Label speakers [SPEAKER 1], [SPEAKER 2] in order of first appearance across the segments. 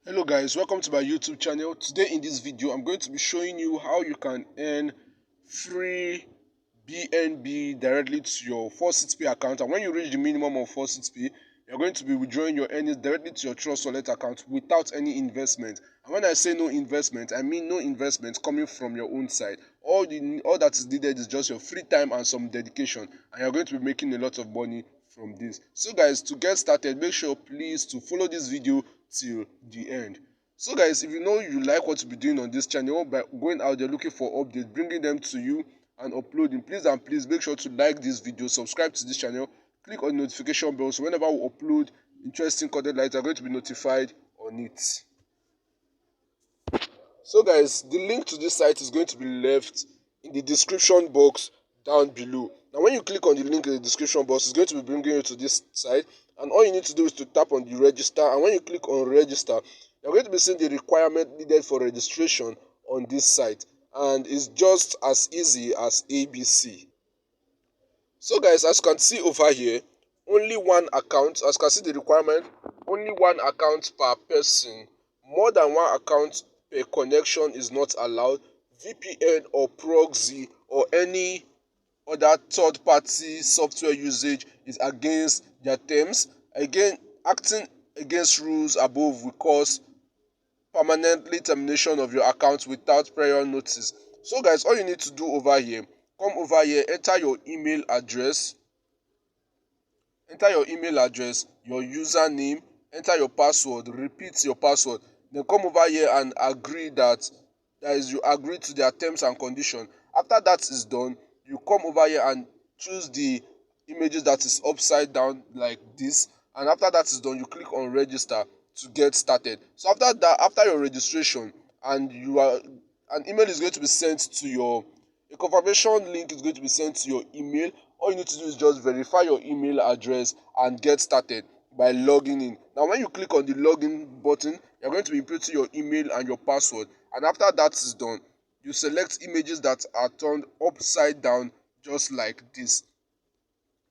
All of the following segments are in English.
[SPEAKER 1] Hello guys, welcome to my YouTube channel. Today in this video, I'm going to be showing you how you can earn free BNB directly to your faucetpay account. And when you reach the minimum of faucetpay, you're going to be withdrawing your earnings directly to your trust wallet account without any investment. And when I say no investment, I mean no investment coming from your own side. All that is needed is just your free time and some dedication, and you're going to be making a lot of money from this. So guys, to get started, make sure please to follow this video till the end. So guys, if you know you like what you'll be doing on this channel by going out there looking for updates, bringing them to you and uploading, please make sure to like this video, subscribe to this channel, click on the notification bell so whenever we upload interesting content like that, you're going to be notified on it. So guys, the link to this site is going to be left in the description box down below. Now when you click on the link in the description box, it's going to be bringing you to this site, and all you need to do is to tap on the register, and when you click on register, you're going to be seeing the requirement needed for registration on this site, and it's just as easy as ABC. So guys, as you can see over here, only one account, as you can see the requirement, only one account per person. More than one account per connection is not allowed. VPN or proxy or any other third-party software usage is against their terms. Again, acting against rules above will cause permanently termination of your account without prior notice. So guys, all you need to do over here, come over here, enter your email address, your username, enter your password, repeat your password, then come over here and agree that is you agree to their terms and conditions. After that is done, you come over here and choose the images that is upside down like this, and after that is done, you click on register to get started. So after that, after your registration, and an email is going to be sent to your, a confirmation link is going to be sent to your email. All you need to do is just verify your email address and get started by logging in. Now when you click on the login button, you're going to be inputting your email and your password, and after that is done, you select images that are turned upside down just like this.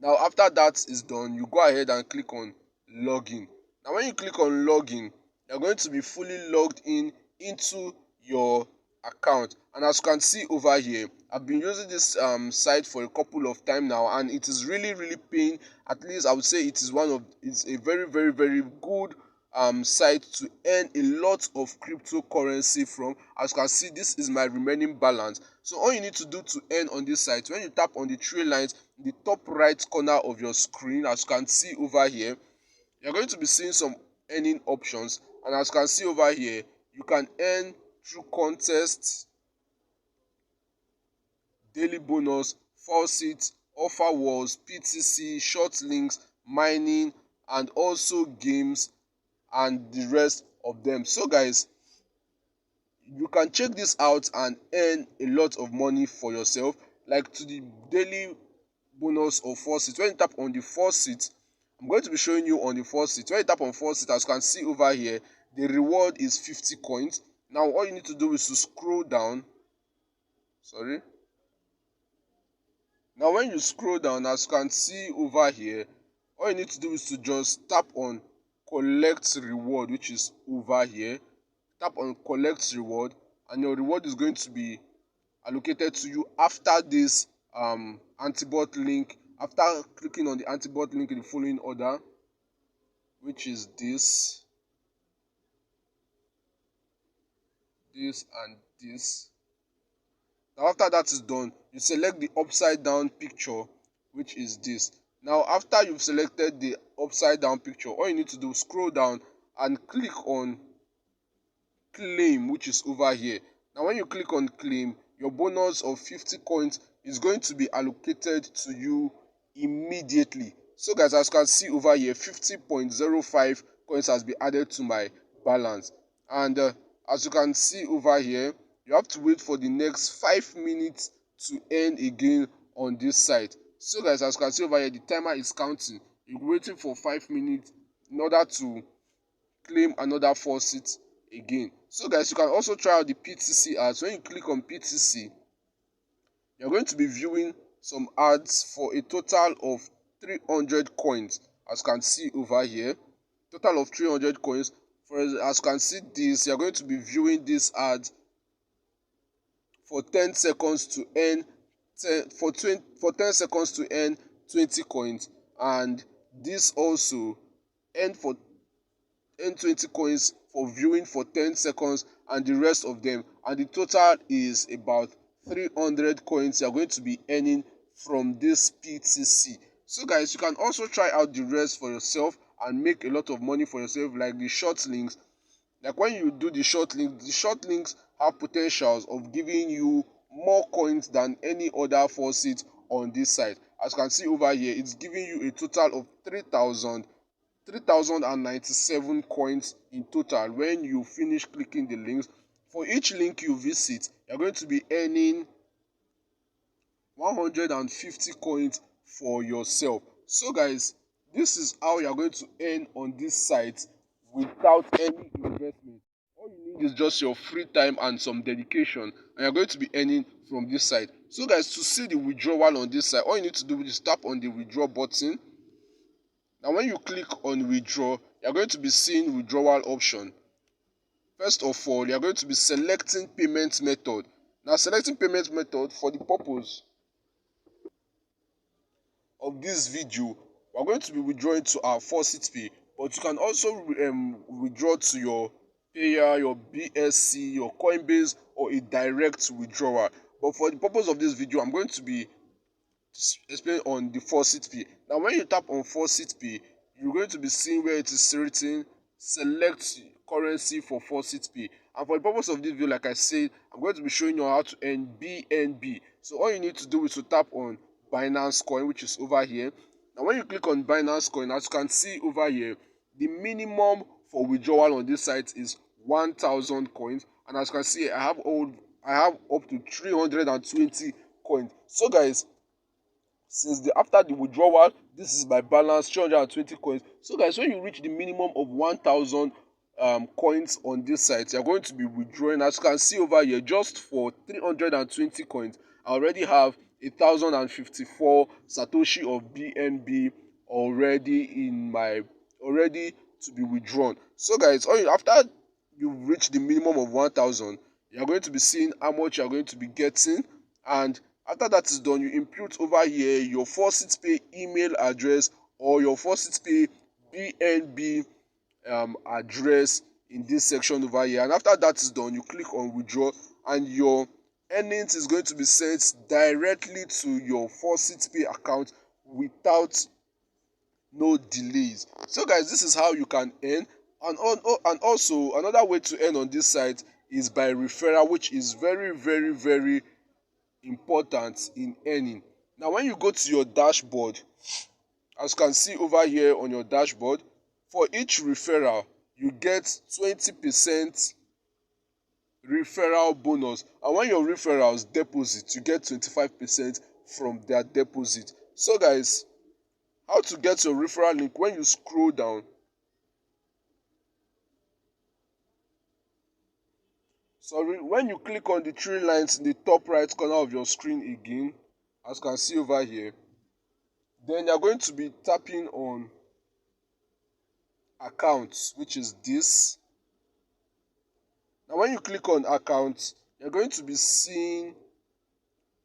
[SPEAKER 1] Now after that is done, you go ahead and click on login. Now when you click on login, you're going to be fully logged in into your account, and as you can see over here, I've been using this site for a couple of time now, and it is really paying. At least I would say it's a very good site to earn a lot of cryptocurrency from. As you can see, this is my remaining balance. So all you need to do to earn on this site, when you tap on the three lines in the top right corner of your screen, as you can see over here, you're going to be seeing some earning options, and as you can see over here, you can earn through contests, daily bonus, faucet, offer walls, PTC, short links, mining, and also games and the rest of them. So guys, you can check this out and earn a lot of money for yourself. Like to the daily bonus of faucet, when you tap on the faucet, I'm going to be showing you on the faucet. When you tap on faucet, as you can see over here, the reward is 50 coins. Now all you need to do is to scroll down. Now when you scroll down, as you can see over here, all you need to do is to just tap on collect reward, which is over here. Tap on collect reward, and your reward is going to be allocated to you after this antibot link. After clicking on the antibot link in the following order, which is this and this. Now after that is done, you select the upside down picture, which is this. Now after you've selected the upside down picture, all you need to do is scroll down and click on claim, which is over here. Now when you click on claim, your bonus of 50 coins is going to be allocated to you immediately. So guys, as you can see over here, 50.05 coins has been added to my balance, and as you can see over here, you have to wait for the next 5 minutes to earn again on this site. So guys, as you can see over here, the timer is counting. You're waiting for 5 minutes in order to claim another faucet again. So guys, you can also try out the PTC ads. When you click on PTC, you're going to be viewing some ads for a total of 300 coins, as you can see over here. Total of 300 coins as you can see this, you're going to be viewing this ad for 10 seconds to earn 10 seconds to earn 20 coins, and this also earn 20 coins for viewing for 10 seconds and the rest of them, and the total is about 300 coins you're going to be earning from this PTC. So guys, you can also try out the rest for yourself and make a lot of money for yourself, like the short links. Like when you do the short links have potentials of giving you more coins than any other faucet on this site. As you can see over here, it's giving you a total of 3,097 coins in total when you finish clicking the links. For each link you visit, you're going to be earning 150 coins for yourself. So guys, this is how you're going to earn on this site without any investment. All you need is just your free time and some dedication, and you're going to be earning from this site. So guys, to see the withdrawal on this site, all you need to do is tap on the withdraw button. Now when you click on withdraw, you're going to be seeing withdrawal option. First of all, you're going to be selecting payment method. Now selecting payment method, for the purpose of this video, we're going to be withdrawing to our faucetpay, but you can also withdraw to your payer, your BSC, your Coinbase, or a direct withdrawal. But for the purpose of this video, I'm going to be explaining on the faucetpay. Now when you tap on faucetpay, you're going to be seeing where it is written select currency for faucetpay. And for the purpose of this video, like I said, I'm going to be showing you how to earn BNB. So all you need to do is to tap on Binance Coin, which is over here. Now when you click on Binance Coin, as you can see over here, the minimum for withdrawal on this site is 1,000 coins, and as you can see, I have up to 320 coins. So guys, since after the withdrawal, this is my balance, 320 coins. So guys, when you reach the minimum of 1,000 coins on this site, you're going to be withdrawing. As you can see over here, just for 320 coins, I already have 1,054 Satoshi of BNB already to be withdrawn. So guys, after you've reached the minimum of 1,000, you're going to be seeing how much you're going to be getting, and after that is done, you input over here your faucetpay email address or your faucetpay BNB address in this section over here, and after that is done, you click on withdraw, and your earnings is going to be sent directly to your faucetpay account without no delays. So guys, this is how you can earn. And also another way to earn on this site is by referral, which is very, very, very important in earning. Now when you go to your dashboard, as you can see over here on your dashboard, for each referral you get 20% referral bonus, and when your referrals deposit, you get 25% from their deposit. So guys, how to get your referral link? When you scroll down, when you click on the three lines in the top right corner of your screen again, as you can see over here, then you're going to be tapping on accounts, which is this. Now when you click on accounts, you're going to be seeing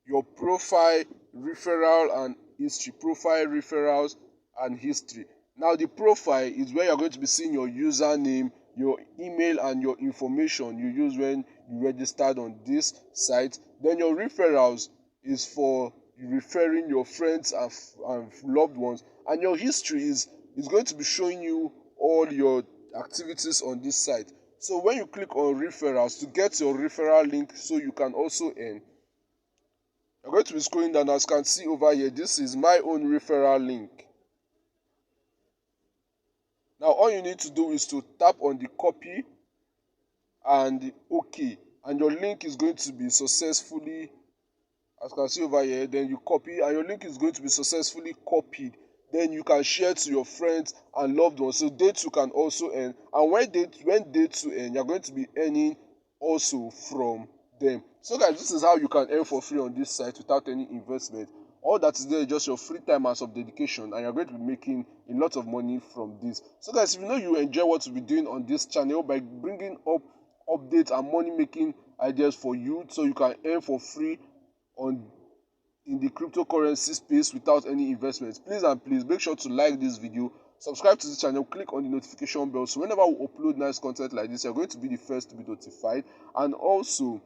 [SPEAKER 1] your profile, referral, and history. Profile, referrals, and history. Now the profile is where you're going to be seeing your username, your email, and your information you use when you registered on this site. Then your referrals is for referring your friends and loved ones, and your history is going to be showing you all your activities on this site. So when you click on referrals to get your referral link so you can also earn, you're going to be scrolling down. As you can see over here, this is my own referral link. Now all you need to do is to tap on the copy and the OK, and your link is going to be successfully, as you can see over here, then you copy and your link is going to be successfully copied. Then you can share to your friends and loved ones, so they too can also earn. And when they too earn, you're going to be earning also from them. So guys, this is how you can earn for free on this site without any investment. All that is there is just your free time and some dedication, and you're going to be making a lot of money from this. So guys, if you know you enjoy what we'll be doing on this channel by bringing up updates and money making ideas for you so you can earn for free in the cryptocurrency space without any investments, please and please make sure to like this video, subscribe to the channel, click on the notification bell, so whenever we upload nice content like this, you're going to be the first to be notified. And also,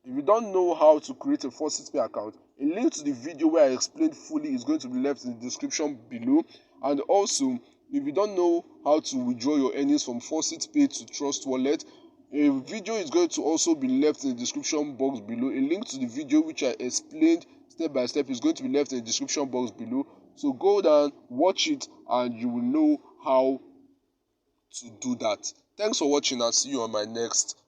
[SPEAKER 1] if you don't know how to create a faucetpay account, a link to the video where I explained fully is going to be left in the description below. And also, if you don't know how to withdraw your earnings from faucetpay to trustwallet, a video is going to also be left in the description box below. A link to the video which I explained step by step is going to be left in the description box below. So go down, watch it, and you will know how to do that. Thanks for watching, and see you on my next